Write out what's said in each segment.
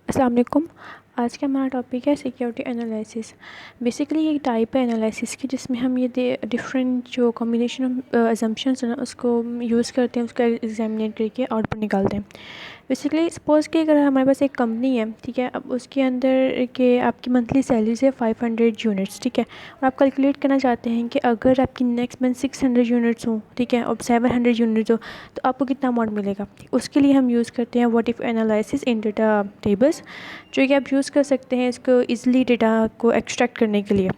अस्सलाम वालेकुम। आज का हमारा टॉपिक है सिक्योरिटी एनालिसिस। बेसिकली ये टाइप है एनालिसिस की जिसमें हम ये डिफरेंट जो कॉम्बिनेशन ऑफ असम्पशंस है ना उसको यूज़ करते हैं, उसका एग्जामिनेट करके आउटपुट निकालते हैं। बेसिकली सपोज़ कि अगर हमारे पास एक कंपनी है, ठीक है, अब उसके अंदर के आपकी मंथली सैलरीज है 500 यूनिट्स, ठीक है, और आप कैलकुलेट करना चाहते हैं कि अगर आपकी नेक्स्ट मंथ 600 यूनिट्स हो, ठीक है, और 700 यूनिट्स हो तो आपको कितना अमाउंट मिलेगा। उसके लिए हम यूज़ करते हैं what if analysis in data tables, जो कि आप यूज़ कर सकते हैं इसको ईज़िली डेटा को एक्सट्रैक्ट करने के लिए।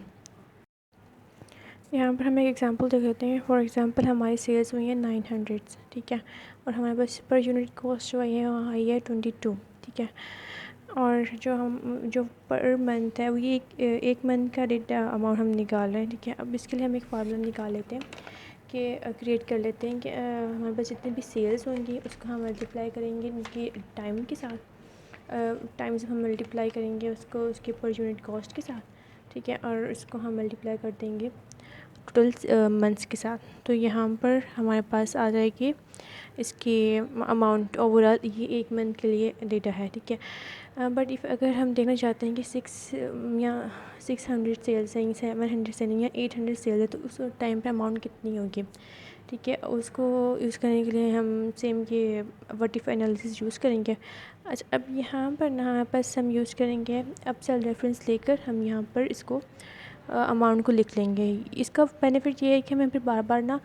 यहाँ पर हम एक एग्जांपल देख लेते हैं। फॉर एग्जांपल हमारी सेल्स हुई है 900, ठीक है, और हमारे पास पर यूनिट कॉस्ट जो है वहाँ आई है 22, ठीक है, और जो पर मंथ है वो ये एक मंथ का डेटा अमाउंट हम निकाल रहे हैं, ठीक है। अब इसके लिए हम एक फार्मूला निकाल लेते हैं कि क्रिएट कर लेते हैं कि हमारे पास जितनी भी सेल्स होंगी उसको हम मल्टीप्लाई करेंगे उनकी टाइम के साथ, टाइम से हम मल्टीप्लाई करेंगे उसको उसके पर यूनिट कॉस्ट के साथ, ठीक है, और इसको हम मल्टीप्लाई कर देंगे टोटल मंथ्स के साथ। तो यहाँ पर हमारे पास आ जाएगी इसकी अमाउंट ओवरऑल, ये एक मंथ के लिए डेटा है, ठीक है। बट इफ़ अगर हम देखना चाहते हैं कि 600 सेल्स हैं, 700 सेलिंग या 800 सेल्स है, तो उस टाइम पे अमाउंट कितनी होगी, ठीक है। उसको यूज़ करने के लिए हम सेम ये व्हाट इफ़ एनालिसिस यूज़ करेंगे। अच्छा, अब यहाँ पर ना हमारे पास हम यूज़ करेंगे, अब सेल रेफरेंस लेकर हम यहाँ पर इसको अमाउंट को लिख लेंगे। इसका बेनिफिट ये है कि हमें फिर बार बार ना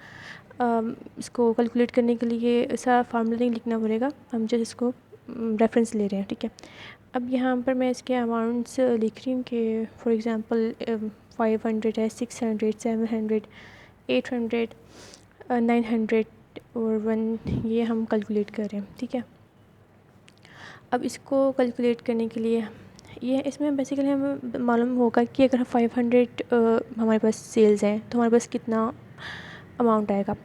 इसको कैलकुलेट करने के लिए ऐसा फार्मूला नहीं लिखना पड़ेगा, हम जस्ट इसको रेफरेंस ले रहे हैं, ठीक है। अब यहाँ पर मैं इसके अमाउंट्स लिख रही हूँ कि फॉर एग्ज़ाम्पल 500 है, 600, 700, 800, 900 और 1, ये हम कैलकुलेट कर रहे हैं, ठीक है। अब इसको कैलकुलेट करने के लिए ये इसमें बेसिकली हमें मालूम होगा कि अगर 500 हमारे पास सेल्स हैं तो हमारे पास कितना अमाउंट आएगा।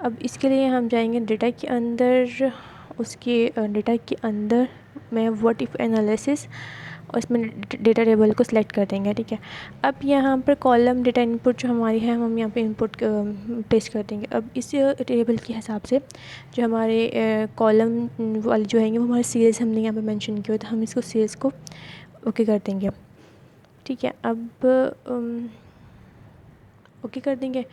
अब इसके लिए हम जाएंगे डेटा के अंदर, उसके डेटा के अंदर में व्हाट इफ़ एनालिसिस, और इसमें डेटा टेबल को सिलेक्ट कर देंगे, ठीक है। अब यहाँ पर कॉलम डेटा इनपुट जो हमारी है हम यहाँ पे इनपुट पेस्ट कर देंगे। अब इस टेबल के हिसाब से जो हमारे कॉलम वाले जो हैंगे वो हमारे सेल्स हमने यहाँ पे मेंशन किए, तो हम इसको सेल्स को ओके कर देंगे, ठीक है। अब ओके कर देंगे,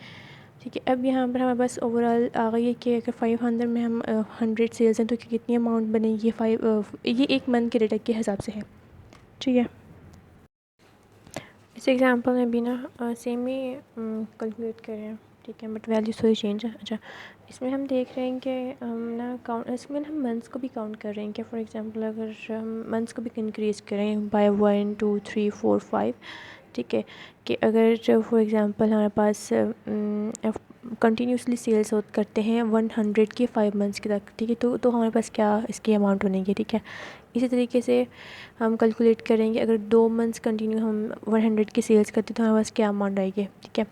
ठीक है। अब यहाँ पर हमारे पास ओवरऑल आ गई है कि अगर 500 में हम 100 सेल्स हैं तो कितनी अमाउंट बनेगी। ये एक मंथ के डेटा के हिसाब से है, ठीक है। इस एग्जांपल में भी ना सेम ही कैलकुलेट कर रहे हैं, ठीक है, बट वैल्यू थोड़ी चेंज है। अच्छा, इसमें हम देख रहे हैं कि हम ना काउंट, इसमें हम मंथ्स को भी काउंट कर रहे हैं कि फॉर एग्जांपल अगर हम मंथ्स को भी इंक्रीज़ करें बाय 1 2 3 4 5, ठीक है, कि अगर फॉर एग्जांपल हमारे पास कंटिन्यूसली सेल्स करते हैं 100 के 5 मंथ्स के तक, ठीक है, तो हमारे पास क्या इसकी अमाउंट बनेगी, ठीक है। इसी तरीके से हम कैलकुलेट करेंगे अगर 2 मंथ्स कंटिन्यू हम 100 की सेल्स करते हैं तो हमारे पास क्या अमाउंट आएगी, ठीक है।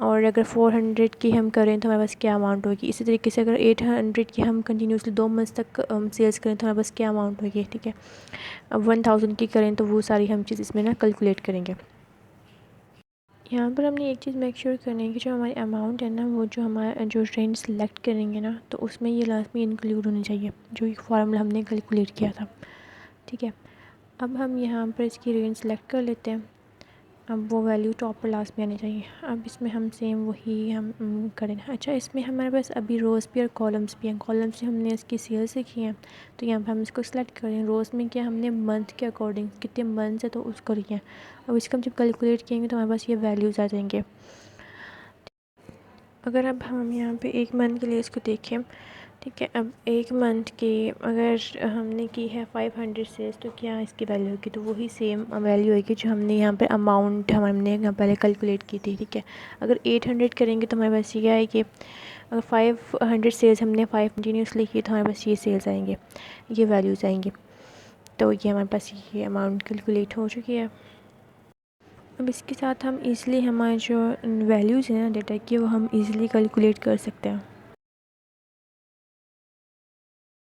और अगर 400 की हम करें तो हमारे पास क्या अमाउंट होगी। इसी तरीके से अगर 800 की हम कंटिन्यूसली 2 मंथ्स तक सेल्स करें तो हमारे पास क्या अमाउंट होगी, ठीक है। अब 1000 की करें तो वो सारी हम चीज़ इसमें ना कैलकुलेट करेंगे। यहाँ पर हमने एक चीज़ मेक श्योर करनी है कि जो हमारी अमाउंट है ना, वो जो हमारा जो रेंज सेलेक्ट करेंगे ना, तो उसमें ये लास्ट में इंक्लूड होनी चाहिए जो एक फार्मूला हमने कैलकुलेट किया था, ठीक है। अब हम यहाँ पर इसकी रेंज सेलेक्ट कर लेते हैं। अब वो वैल्यू टॉप पर लास्ट में आनी चाहिए। अब इसमें हम सेम वही हम करें। अच्छा, इसमें हमारे पास अभी रोज़ भी और कॉलम्स भी हैं। कॉलम्स से हमने इसकी सेल्स लिखी हैं, तो यहाँ पर हम इसको सेलेक्ट करें। रोज़ में क्या हमने मंथ के अकॉर्डिंग कितने मंथ्स है तो उसको लिखे हैं। अब इसको हम जब कैलकुलेट करेंगे तो हमारे पास ये वैल्यूज़ आ जाएंगे। अगर अब हम यहाँ पे एक मंथ के लिए इसको देखें, ठीक है, अब एक मंथ की अगर हमने की है 500 सेल्स तो क्या इसकी वैल्यू होगी, तो वही सेम वैल्यू होगी जो हमने यहाँ पे अमाउंट हमने यहाँ पहले कैलकुलेट की थी, ठीक है। अगर 800 करेंगे तो हमारे पास ये क्या है कि अगर 500 सेल्स हमने 5 कंटिन्यूसली की तो हमारे पास ये सेल्स आएंगे, ये वैल्यूज़ आएंगी। तो ये हमारे पास ये अमाउंट कैलकुलेट हो चुकी है। अब इसके साथ हम ईज़िली हमारे जो वैल्यूज़ हैं डेटा की वो हम ईज़िली कैलकुलेट कर सकते हैं।